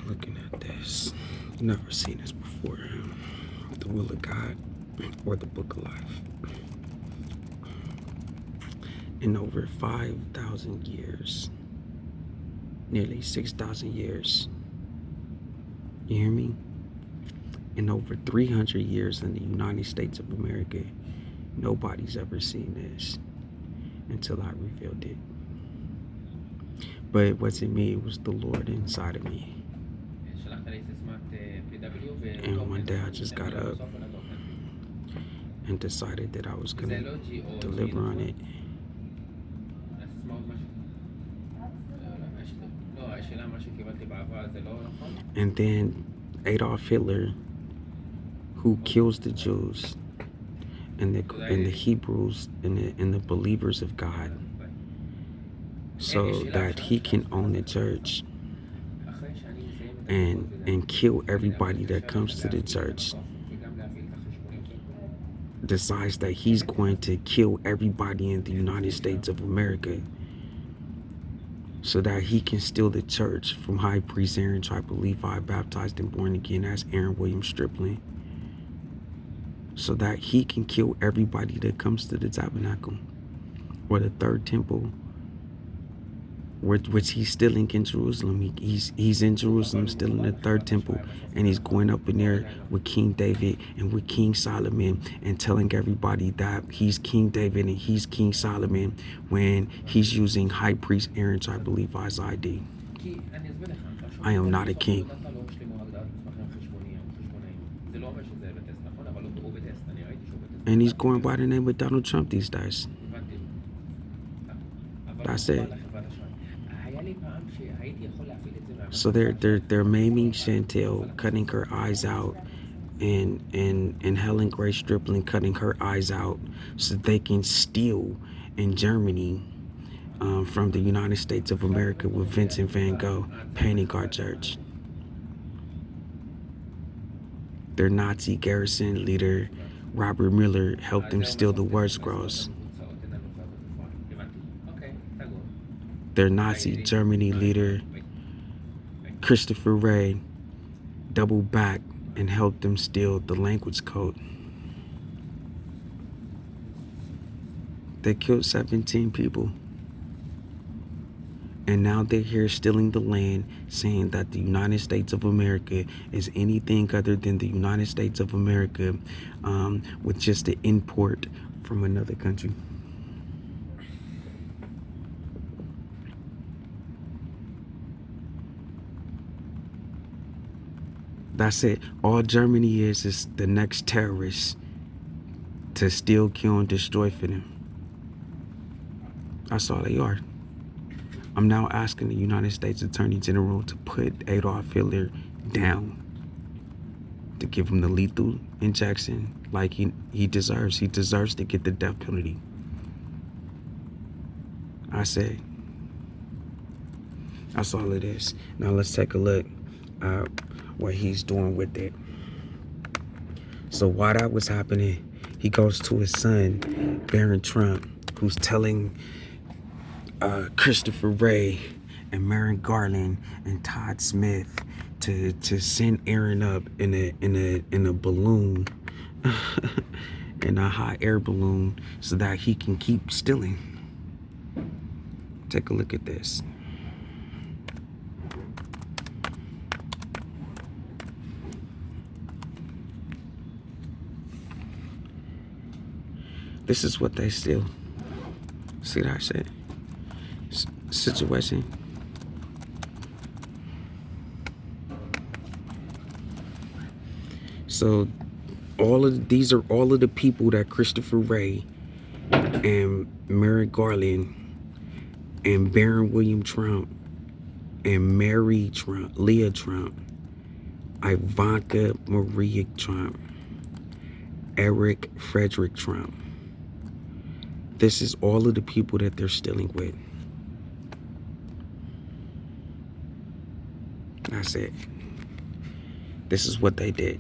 Looking at this, never seen this before. The will of God or the book of life. In over 5,000 years, nearly 6,000 years, you hear me? In over 300 years in the United States of America, nobody's ever seen this until I revealed it. But it wasn't me, it was the Lord inside of me. And one day I just got up and decided that I was going to deliver on it. And then Adolf Hitler, who kills the Jews and the Hebrews and the believers of God, so that he can own the church and kill everybody that comes to the church, decides that he's going to kill everybody in the United States of America so that he can steal the church from High Priest Aaron, tribe of Levi, baptized and born again as Aaron William Stripling, so that he can kill everybody that comes to the tabernacle or the third temple, which he's stealing in Jerusalem. He's in Jerusalem, still in the third temple, and he's going up in there with King David and with King Solomon and telling everybody that he's King David and he's King Solomon when he's using High Priest Aaron, I believe, Levi's ID. I am not a king. And he's going by the name of Donald Trump these days. That's it. So they're maiming Chantel, cutting her eyes out, and Helen Grace Stripling cutting her eyes out so they can steal in Germany from the United States of America with Vincent van Gogh painting our church. Their Nazi garrison leader, Robert Mueller, helped them steal the word scrolls. Their Nazi Germany leader, Christopher Wray, doubled back and helped them steal the language code. They killed 17 people. And now they're here stealing the land, saying that the United States of America is anything other than the United States of America, with just an import from another country. That's it. All Germany is the next terrorist to steal, kill, and destroy for them. That's all they are. I'm now asking the United States Attorney General to put Adolf Hitler down, to give him the lethal injection like he deserves. He deserves to get the death penalty. I say, that's all it is. Now let's take a look at what he's doing with it. So while that was happening, he goes to his son, Barron Trump, who's telling Christopher Wray and Merrick Garland and Todd Smith to send Aaron up in a balloon, in a hot air balloon, so that he can keep stealing. Take a look at this. This is what they steal. See that shit? Situation. So these are all of the people that Christopher Wray and Merrick Garland and Barron William Trump and Mary Trump, Leah Trump, Ivanka Maria Trump, Eric Fredrick Trump. This is all of the people that they're stealing with. That's it. This is what they did.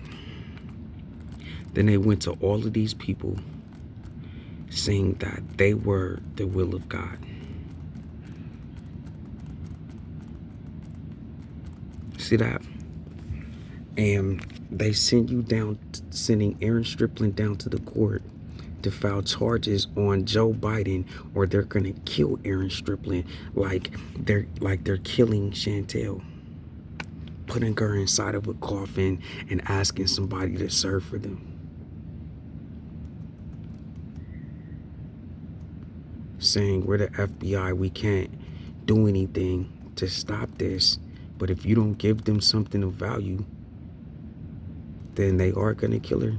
Then they went to all of these people saying that they were the will of God. See that? And they send you down, sending Aaron Strickland down to the court to file charges on Joe Biden, or they're gonna kill Aaron Strickland like they're killing Chantel, putting her inside of a coffin and asking somebody to serve for them. Saying, we're the FBI, we can't do anything to stop this, but if you don't give them something of value, then they are gonna kill her,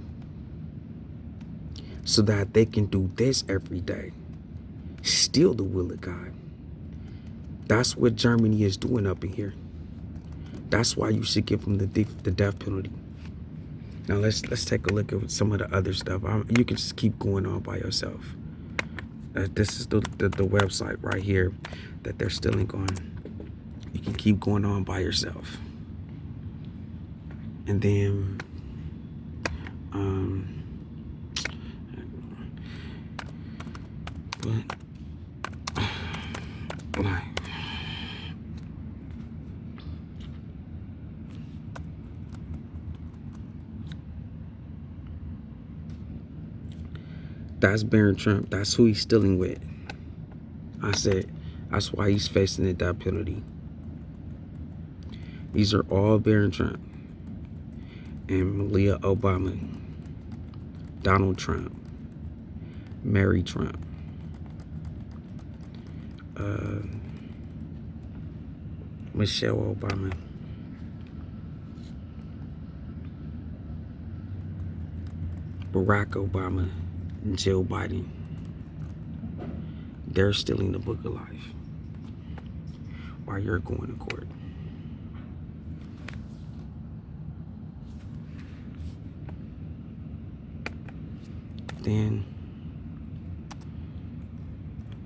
so that they can do this every day. Steal the will of God. That's what Germany is doing up in here. That's why you should give them the death penalty. Now let's take a look at some of the other stuff. You can just keep going on by yourself. This is the website right here that they're stealing on. You can keep going on by yourself. And then that's barried Trump. That's who he's stealing with. I said that's why he's facing the death penalty. These are all barried Trump and Malia Obama, Donald Trump, Mary Trump, Michelle Obama, Barack Obama, and Joe Biden. They're stealing the book of life while you're going to court. Then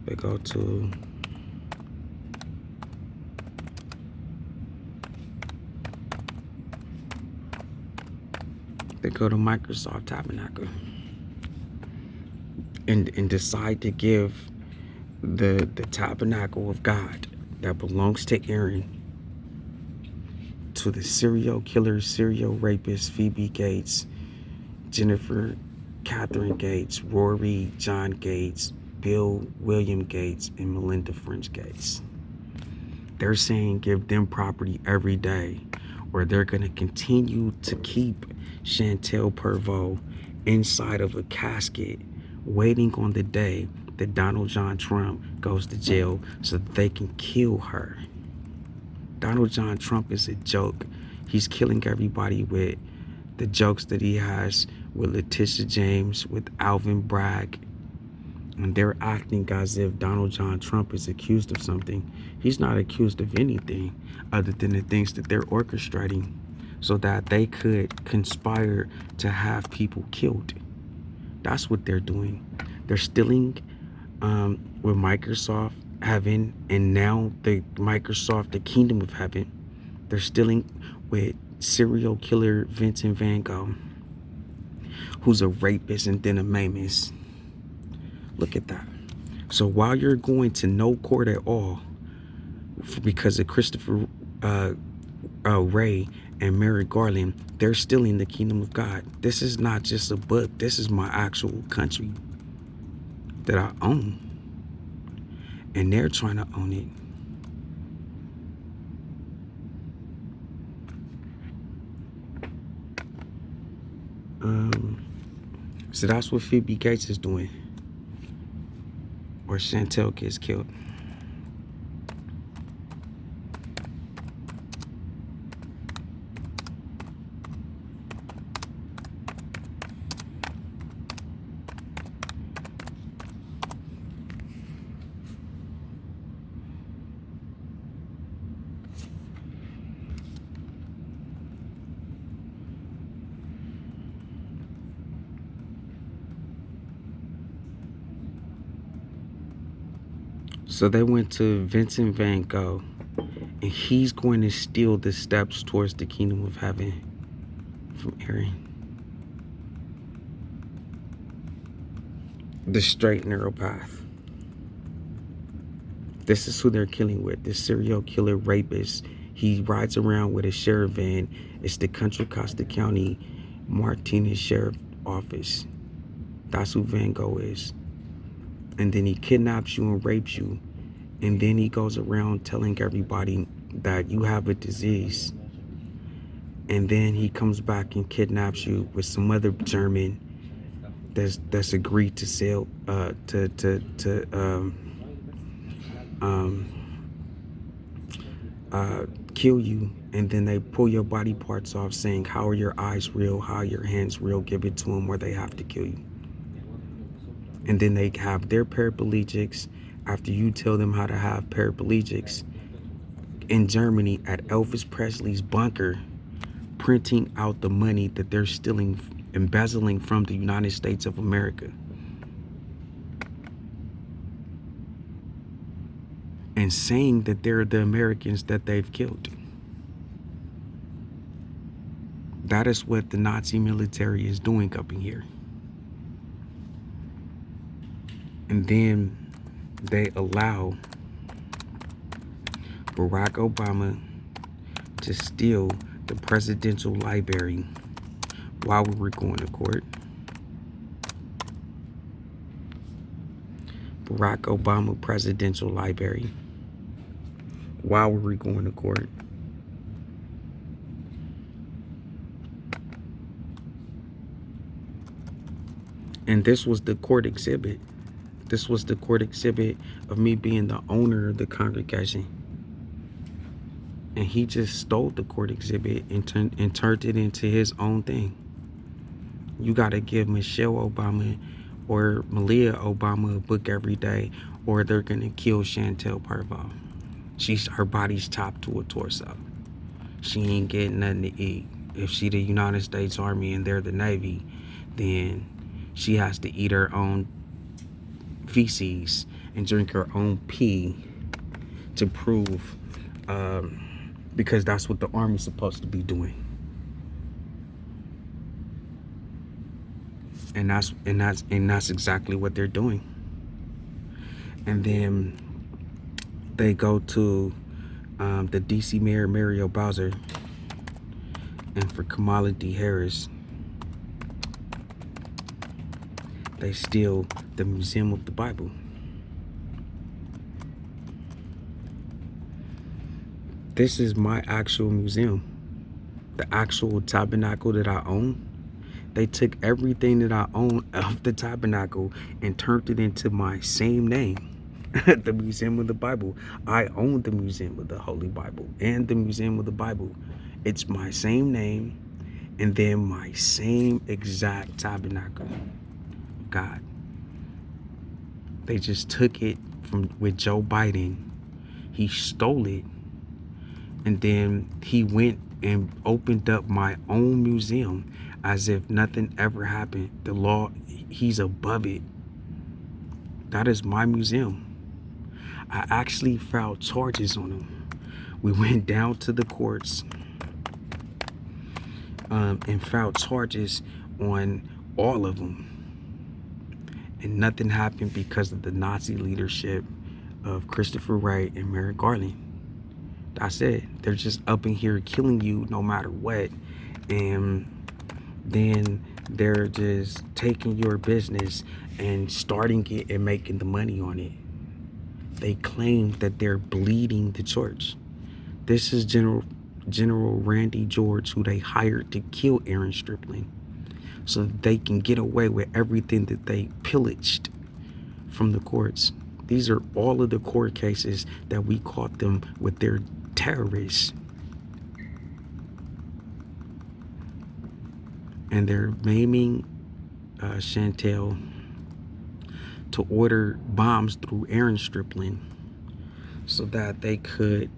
they go to Microsoft Tabernacle and decide to give the tabernacle of God that belongs to Aaron to the serial killer, serial rapist Phoebe Gates, Jennifer Catherine Gates, Rory John Gates, Bill William Gates, and Melinda French Gates. They're saying give them property every day, or they're going to continue to keep Chantel Perveau inside of a casket, waiting on the day that Donald John Trump goes to jail so that they can kill her. Donald John Trump is a joke. He's killing everybody with the jokes that he has with Letitia James, with Alvin Bragg, and they're acting as if Donald John Trump is accused of something. He's not accused of anything other than the things that they're orchestrating so that they could conspire to have people killed. That's what they're doing. They're stealing with Microsoft Heaven, and now the Kingdom of Heaven. They're stealing with serial killer Vincent Van Gogh, who's a rapist and then a mamist. Look at that. So while you're going to no court at all because of Christopher Wray and Merrick Garland, they're stealing the kingdom of God. This is not just a book. This is my actual country that I own. And they're trying to own it. So that's what Phoebe Gates is doing. Or Chantel gets killed. So they went to Vincent Van Gogh, and he's going to steal the steps towards the kingdom of heaven from Aaron. The straight narrow path. This is who they're killing with. This serial killer rapist. He rides around with a sheriff van. It's the Contra Costa County Martinez Sheriff Office. That's who Van Gogh is. And then he kidnaps you and rapes you. And then he goes around telling everybody that you have a disease. And then he comes back and kidnaps you with some other German that's agreed to sell kill you. And then they pull your body parts off, saying, how are your eyes real, how are your hands real, give it to them, or they have to kill you. And then they have their paraplegics, after you tell them how to have paraplegics, in Germany at Elvis Presley's bunker, printing out the money that they're stealing, embezzling from the United States of America. And saying that they're the Americans that they've killed. That is what the Nazi military is doing up in here. And then they allow Barack Obama to steal the presidential library while we were going to court. Barack Obama presidential library while we were going to court. And this was the court exhibit. This was the court exhibit of me being the owner of the congregation. And he just stole the court exhibit and turned it into his own thing. You got to give Michelle Obama or Malia Obama a book every day, or they're going to kill Chantel Parval. Her body's chopped to a torso. She ain't getting nothing to eat. If she the United States Army and they're the Navy, then she has to eat her own feces and drink her own pee to prove, because that's what the Army's supposed to be doing. And that's exactly what they're doing. And then they go to the DC Mayor Muriel Bowser, and for Kamala D. Harris, they steal the Museum of the Bible. This is my actual museum, the actual tabernacle that I own. They took everything that I own of the tabernacle and turned it into my same name, the Museum of the Bible. I own the Museum of the Holy Bible and the Museum of the Bible. It's my same name and then my same exact tabernacle. God. They just took it with Joe Biden. He stole it, and then he went and opened up my own museum as if nothing ever happened. The law, he's above it. That is my museum. I actually filed charges on him. We went down to the courts and filed charges on all of them. And nothing happened because of the Nazi leadership of Christopher Wray and Merrick Garland. That's it. They're just up in here killing you no matter what. And then they're just taking your business and starting it and making the money on it. They claim that they're bleeding the church. This is General Randy George, who they hired to kill Aaron Stripling, so that they can get away with everything that they pillaged from the courts. These are all of the court cases that we caught them with their terrorists. And they're maiming Chantel to order bombs through Aaron Stripling so that they could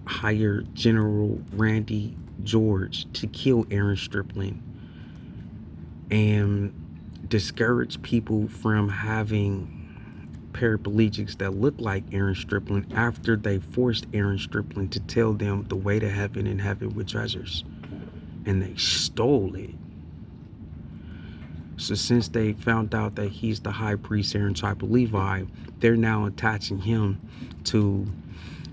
hire General Randy George to kill Aaron Stripling and discourage people from having paraplegics that look like Aaron Stripling after they forced Aaron Stripling to tell them the way to heaven and heaven with treasures. And they stole it. So since they found out that he's the high priest, Aaron tribe of Levi, they're now attaching him to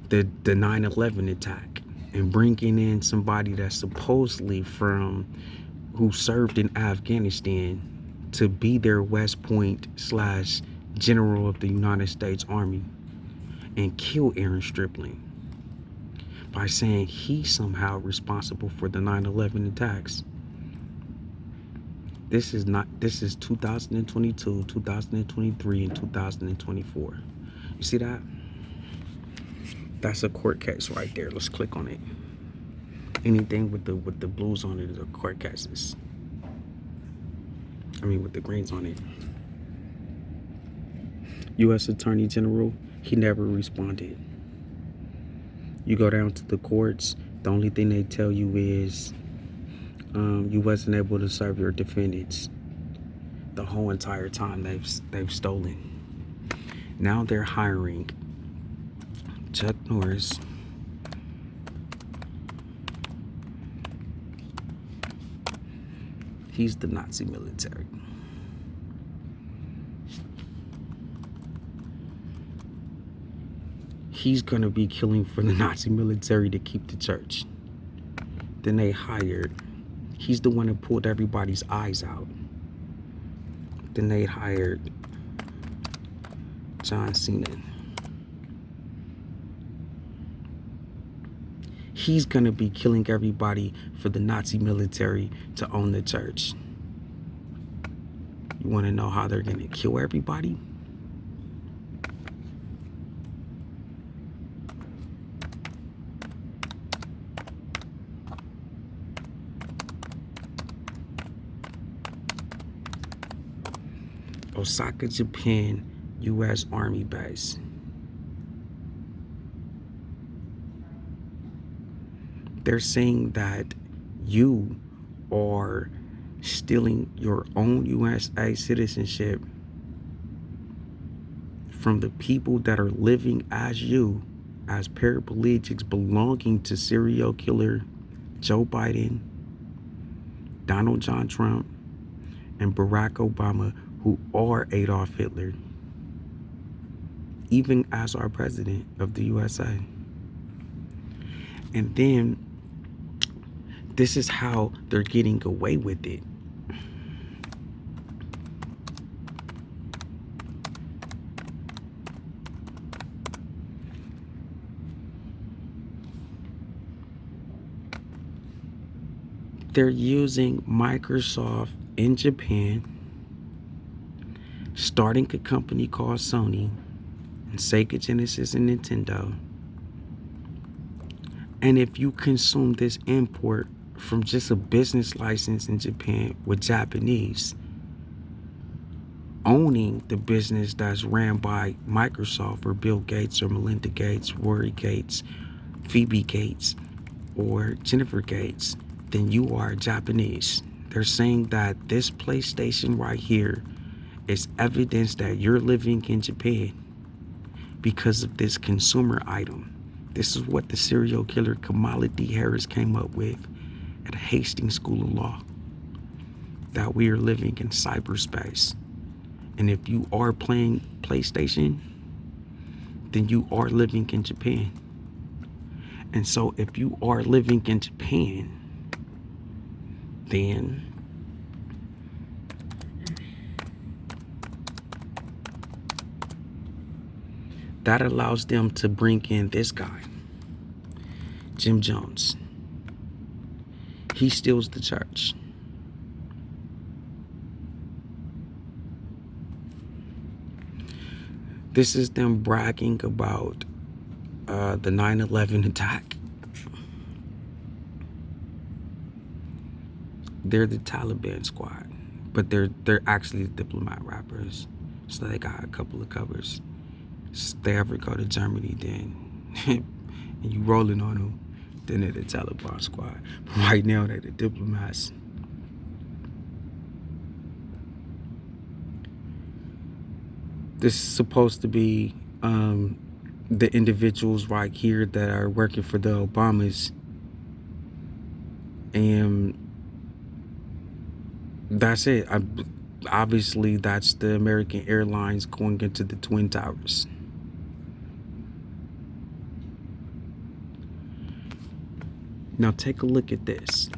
the 9/11 attack. and bringing in somebody that's supposedly from who served in Afghanistan to be their West Point slash general of the United States Army and kill Aaron Stripling by saying he's somehow responsible for the 9/11 attacks. This is 2022, 2023, and 2024. You see that? That's a court case right there. Let's click on it. Anything with the blues on it are court cases. I mean, with the greens on it. U.S. Attorney General, he never responded. You go down to the courts, the only thing they tell you is you wasn't able to serve your defendants the whole entire time they've stolen. Now they're hiring Chuck Norris, he's the Nazi military. He's gonna be killing for the Nazi military to keep the church. Then they hired, he's the one that pulled everybody's eyes out. Then they hired John Cena. He's gonna be killing everybody for the Nazi military to own the church. You wanna know how they're gonna kill everybody? Osaka, Japan, U.S. Army base. They're saying that you are stealing your own USA citizenship from the people that are living as you, as paraplegics belonging to serial killer Joe Biden, Donald John Trump, and Barack Obama, who are Adolf Hitler, even as our president of the USA. And then this is how they're getting away with it. They're using Microsoft in Japan, starting a company called Sony, and Sega, Genesis, and Nintendo. And if you consume this import from just a business license in Japan with Japanese, owning the business that's ran by Microsoft or Bill Gates or Melinda Gates, Rory Gates, Phoebe Gates, or Jennifer Gates, then you are Japanese. They're saying that this PlayStation right here is evidence that you're living in Japan because of this consumer item. This is what the serial killer Kamala D. Harris came up with at Hastings School of Law, that we are living in cyberspace. And if you are playing PlayStation, then you are living in Japan. And so if you are living in Japan, then that allows them to bring in this guy, Jim Jones. He steals the church. This is them bragging about the 9/11 attack. They're the Taliban squad, but they're actually the diplomat rappers. So they got a couple of covers. If they ever go to Germany, then and you rolling on them, then they're the Taliban squad. But right now they're the diplomats. This is supposed to be the individuals right here that are working for the Obamas, and that's it. Obviously, that's the American Airlines going into the Twin Towers. Now take a look at this.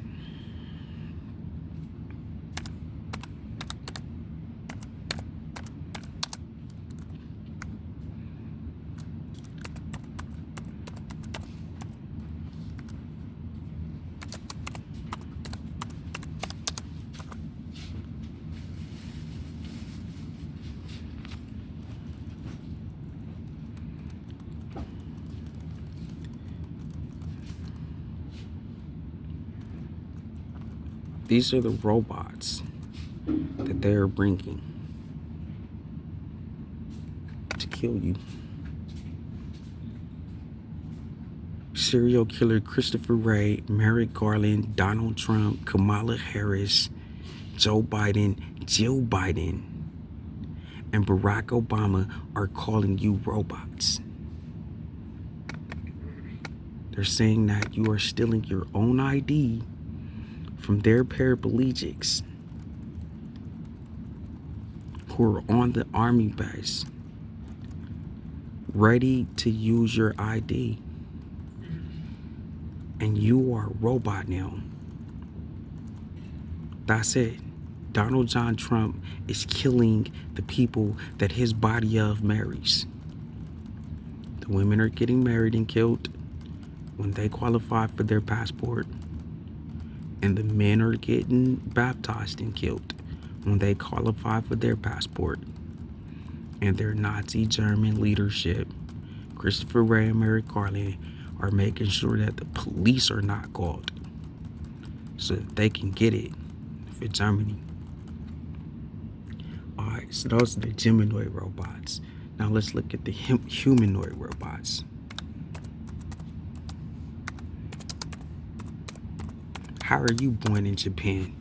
These are the robots that they're bringing to kill you. Serial killer Christopher Wray, Merrick Garland, Donald Trump, Kamala Harris, Joe Biden, Jill Biden, and Barack Obama are calling you robots. They're saying that you are stealing your own ID from their paraplegics who are on the army base, ready to use your ID. And you are a robot now. That's it. Donald John Trump is killing the people that his body of marries. The women are getting married and killed when they qualify for their passport. And the men are getting baptized and killed when they qualify for their passport. And their Nazi German leadership, Christopher Wray and Merrick Garland, are making sure that the police are not called so that they can get it for Germany. Alright, so those are the Geminoid robots. Now let's look at the humanoid robots. How are you born in Japan?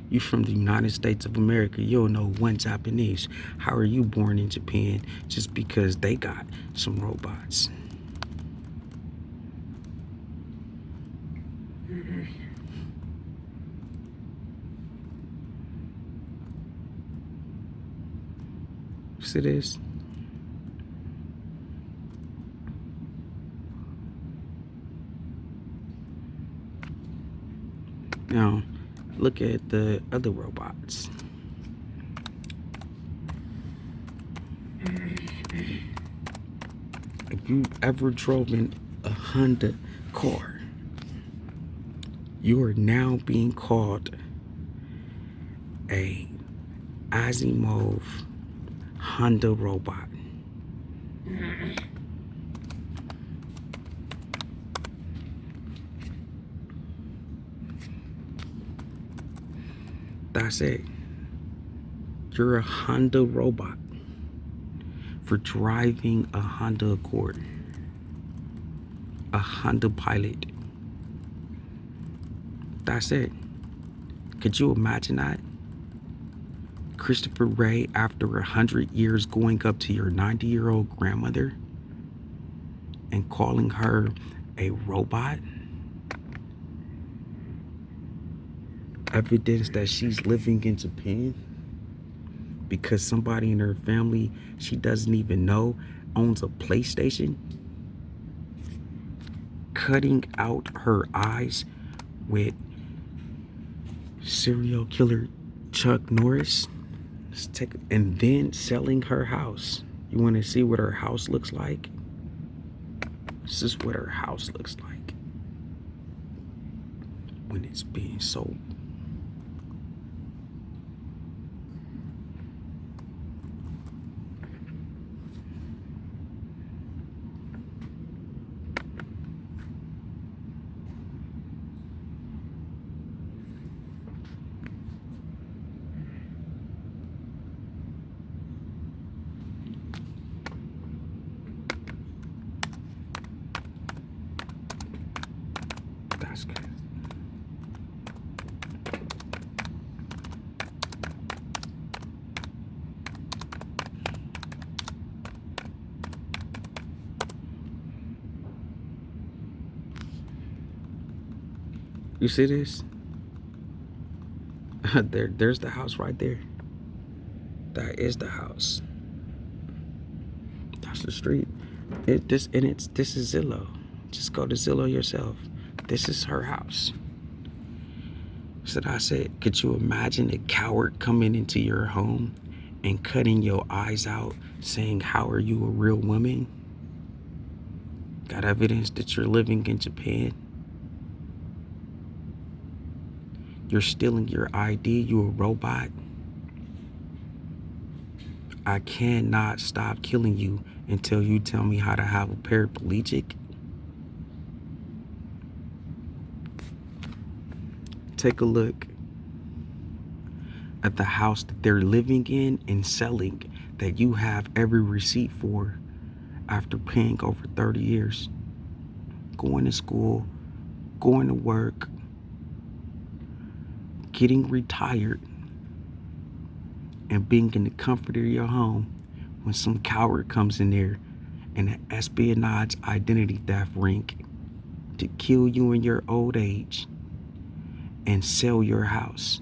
You from the United States of America, you don't know one Japanese. How are you born in Japan just because they got some robots? See this? Now, look at the other robots. If you've ever driven a Honda car, you are now being called a Asimov Honda robot. That's it. You're a Honda robot for driving a Honda Accord, a Honda Pilot. That's it. Could you imagine that? Christopher Wray, after 100 years, going up to your 90-year-old grandmother and calling her a robot? Evidence that she's living in Japan because somebody in her family she doesn't even know owns a PlayStation. Cutting out her eyes with serial killer Chuck Norris. And then selling her house. You want to see what her house looks like? This is what her house looks like when it's being sold. That's good. You see this? There's the house right there. That is the house. That's the street. This is Zillow. Just go to Zillow yourself. This is her house. So I said, could you imagine a coward coming into your home and cutting your eyes out, saying, how are you a real woman? Got evidence that you're living in Japan? You're stealing your ID, you a robot? I cannot stop killing you until you tell me how to have a paraplegic. Take a look at the house that they're living in and selling that you have every receipt for after paying over 30 years. Going to school, going to work, getting retired, and being in the comfort of your home when some coward comes in there in an espionage identity theft ring to kill you in your old age and sell your house.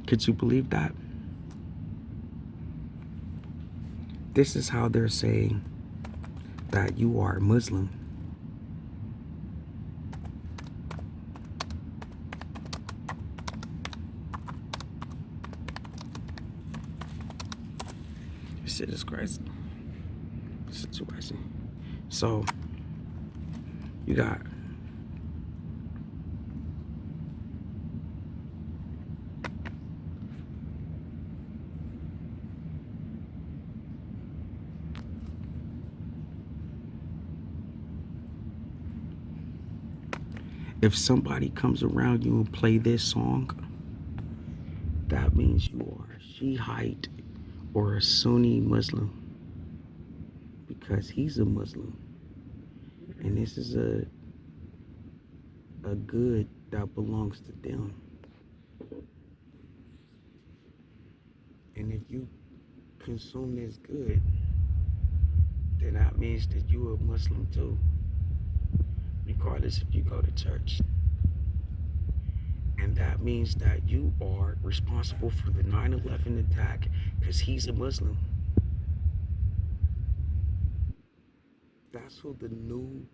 Could you believe that? This is how they're saying that you are Muslim. This shit is crazy. Situation. So, you got if somebody comes around you and play this song, that means you are a Shiite or a Sunni Muslim, because he's a Muslim, and this is a good that belongs to them. And if you consume this good, then that means that you are a Muslim too, regardless if you go to church. And that means that you are responsible for the 9/11 attack because he's a Muslim. That's who the new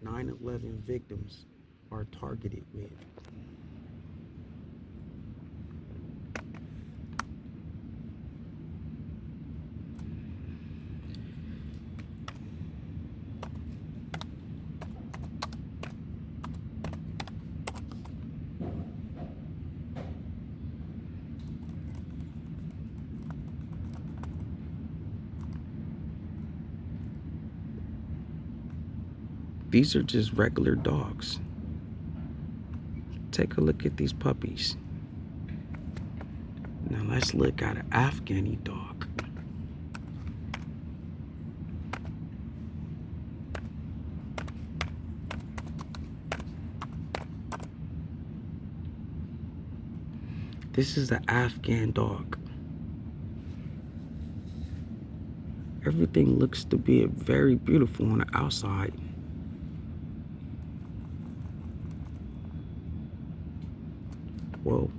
9/11 victims are targeted with. These are just regular dogs. Take a look at these puppies. Now let's look at an Afghani dog. This is an Afghan dog. Everything looks to be very beautiful on the outside. Whoa.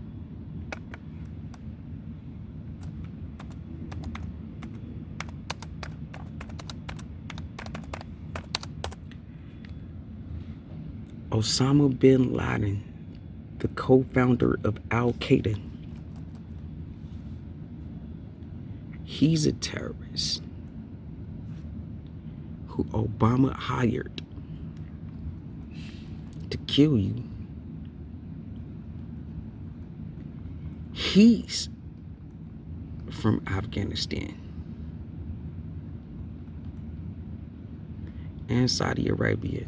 Osama bin Laden, the co-founder of Al-Qaeda, he's a terrorist who Obama hired to kill you. He's from Afghanistan and Saudi Arabia.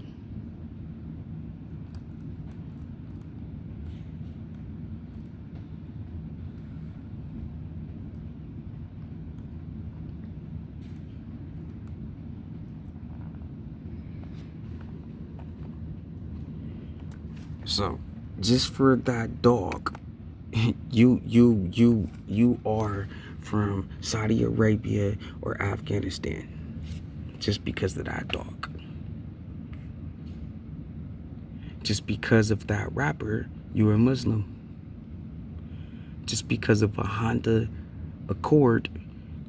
So, just for that dog, you are from Saudi Arabia or Afghanistan, just because of that dog. Just because of that rapper, you're a Muslim. Just because of a Honda Accord,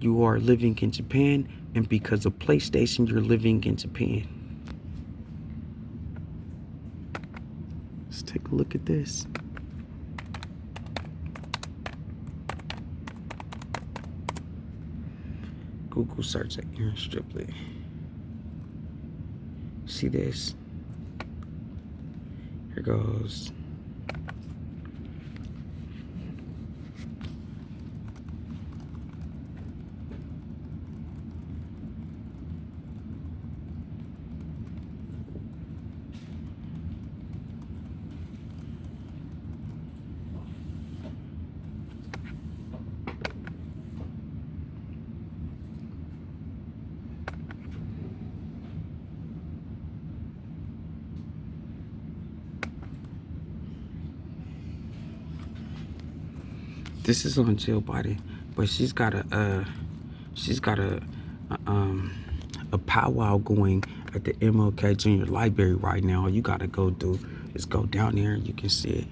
you are living in Japan, and because of PlayStation, you're living in Japan. Let's take a look at this. Google search at Aaron Stripley. See this? Here goes. This is on Jill Biden, but she's got a powwow going at the MLK Junior Library right now. All you gotta go do is go down there and you can see it.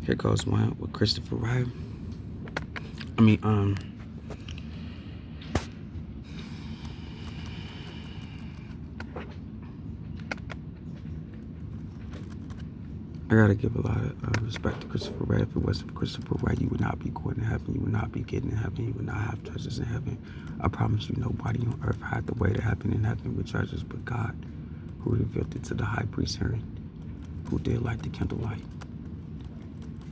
Here goes one with Christopher Wright. I gotta give a lot of respect to Christopher Wright. If it wasn't for Christopher Wright, you would not be going to heaven. You would not be getting to heaven. You would not have treasures in heaven. I promise you, nobody on earth had the way to heaven in heaven with treasures but God, who revealed it to the high priest Aaron, who did light the candlelight.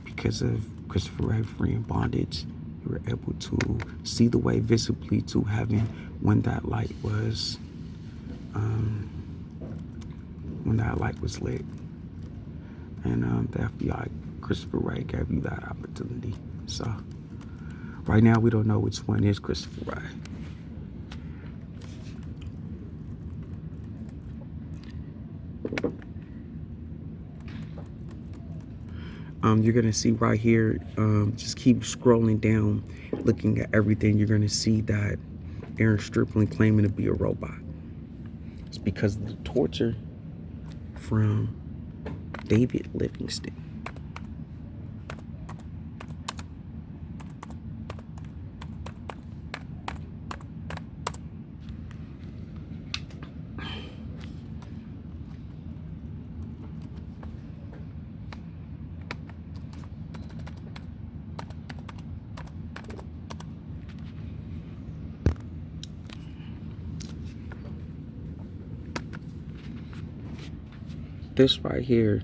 Because of Christopher Wright freeing bondage, you were able to see the way visibly to heaven when that light was lit. And the FBI, Christopher Wright, gave you that opportunity. So right now we don't know which one is Christopher Wright. You're gonna see right here, just keep scrolling down, looking at everything. You're gonna see that Aaron Strickland claiming to be a robot. It's because of the torture from David Livingston. This right here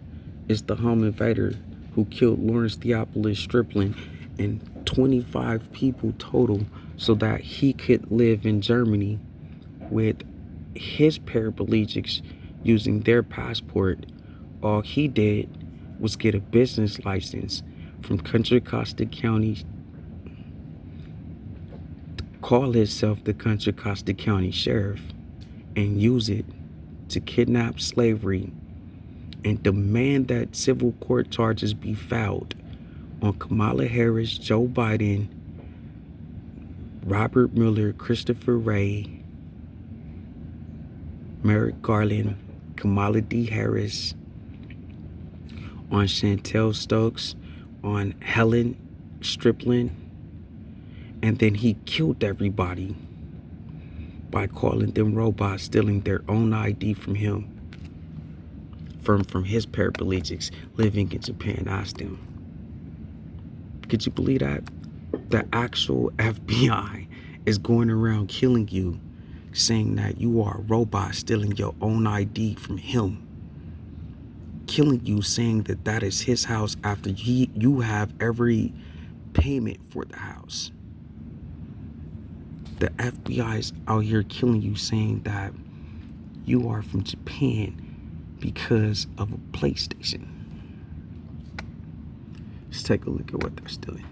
is the home invader who killed Lawrence Theophilus Strickland and 25 people total so that he could live in Germany with his paraplegics using their passport. All he did was get a business license from Contra Costa County, call himself the Contra Costa County Sheriff, and use it to kidnap slavery and demand that civil court charges be filed on Kamala Harris, Joe Biden, Robert Mueller, Christopher Wray, Merrick Garland, Kamala D. Harris, on Chantel Stokes, on Helen Strickland, and then he killed everybody by calling them robots, stealing their own ID from him. From his paraplegics living in Japan. Asked him, could you believe that? The actual FBI is going around killing you, saying that you are a robot, stealing your own ID from him. Killing you, saying that that is his house after you have every payment for the house. The FBI is out here killing you, saying that you are from Japan because of a PlayStation. Let's take a look at what they're stealing.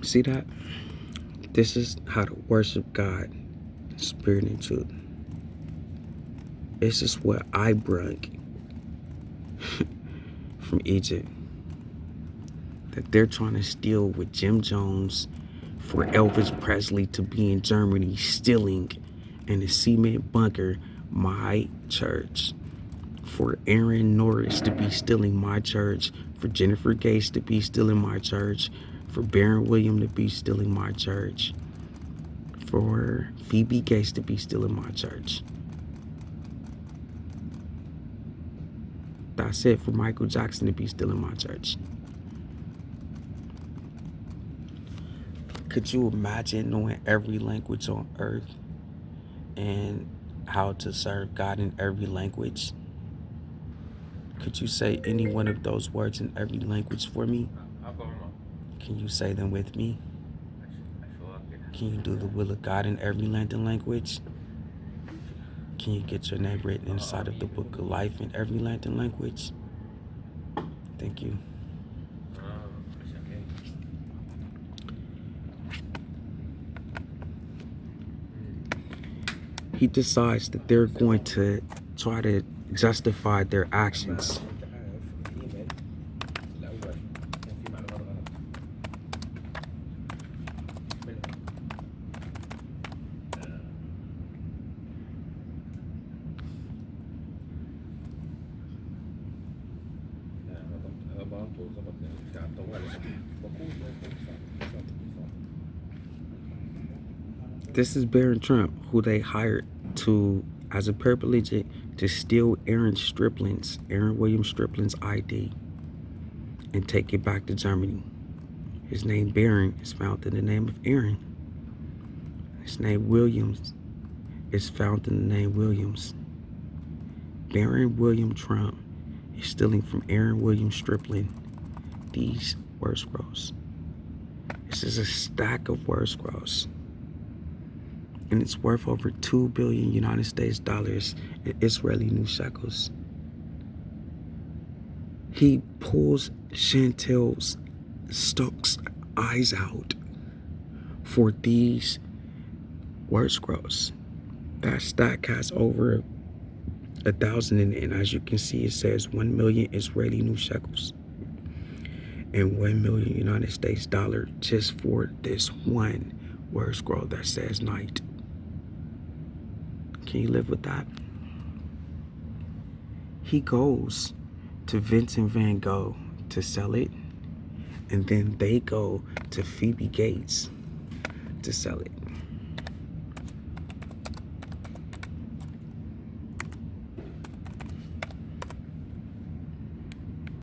See that? This is how to worship God Spirit and truth. This is what I brought from Egypt. That they're trying to steal with Jim Jones for Elvis Presley to be in Germany stealing in a cement bunker my church. For Aaron Norris to be stealing my church. For Jennifer Gates to be stealing my church. For Baron William to be stealing my church. For Phoebe Gates to be stealing my church. That's it. For Michael Jackson to be stealing my church. Could you imagine knowing every language on earth and how to serve God in every language? Could you say any one of those words in every language for me? Can you say them with me? Can you do the will of God in every land and language? Can you get your name written inside of the book of life in every land and language? Thank you. He decides that they're going to try to justify their actions. This is Barron Trump, who they hired to, as a paraplegic, to steal Aaron William Stripling's ID and take it back to Germany. His name Barron is found in the name of Aaron. His name Williams is found in the name Williams. Baron William Trump is stealing from Aaron William Stripling these word scrolls. This is a stack of word scrolls. And it's worth over 2 billion United States dollars in Israeli new shekels. He pulls Chantel Stokes' eyes out for these word scrolls. That stack has over 1,000 in it, and as you can see, it says 1 million Israeli new shekels and 1 million United States dollar just for this one word scroll that says night. Can you live with that? He goes to Vincent van Gogh to sell it, and then they go to Phoebe Gates to sell it.